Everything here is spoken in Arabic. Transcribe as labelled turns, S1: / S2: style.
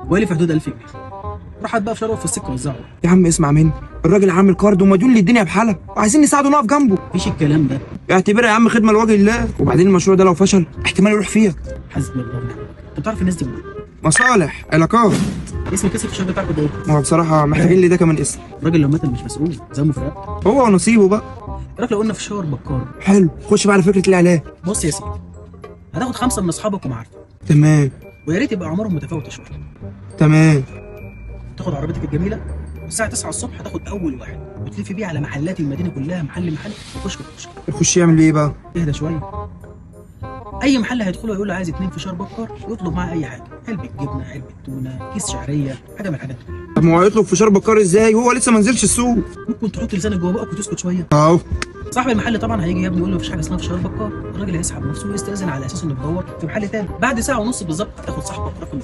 S1: وقال في حدود 1000 جنيه. راحت بقى فشار في السكه وزعه.
S2: يا عم اسمع مني، الراجل عامل كارد ومديون للدنيا بحالها، وعايزين نساعده نقف جنبه.
S1: مفيش الكلام ده.
S2: اعتبرها يا عم خدمه لوجه الله، وبعدين المشروع ده لو فشل احتمال يروح فيها.
S1: حسبي الله ونعم الوكيل. انت بتعرف الناس دي منين؟
S2: مصالح علاقات.
S1: اسم كاسة الشاب بتاعكم ده ايه؟
S2: ما هو بصراحه محتاجين لي ده كمان اسم.
S1: الراجل لو مات مش مسؤول، ذنبه في رقبته.
S2: هو ونصيبه بقى.
S1: الراجل لو قلنا فشار بكار.
S2: حلو، خش بقى على فكره الاعلان.
S1: بص يا سيدي، هتاخد 5 من اصحابك ومعارفك،
S2: تمام.
S1: ويا ريت يبقى اعمارهم متفاوته شويه.
S2: تمام.
S1: تاخد عربيتك الجميله، والساعه 9 الصبح تاخد اول واحد وتلف بيه على محلات المدينه كلها، محل محل وكشك كشك.
S2: يخش يعمل ايه بقى؟
S1: اهدى شويه. اي محل هيدخله يقول له عايز 2 فشار بكار، يطلب معاه اي حاجه، علبه جبنه، علبه تونه، كيس شعريه، حاجه من الحاجات دي.
S2: طب ما هو هيطلب فشار بكار ازاي وهو لسه ما نزلش السوق؟
S1: ممكن تحط لسانك جوه بقك وتسكت شويه.
S2: اهو.
S1: صاحب المحل طبعا هيجي يا ابني يقول له مفيش حاجه اسمها فشار بكار، الراجل هيسحب نفسه ويستاذن على اساس انه بيدور في محل تاني. بعد ساعه ونص بالظبط هتاخد صاحبك رقم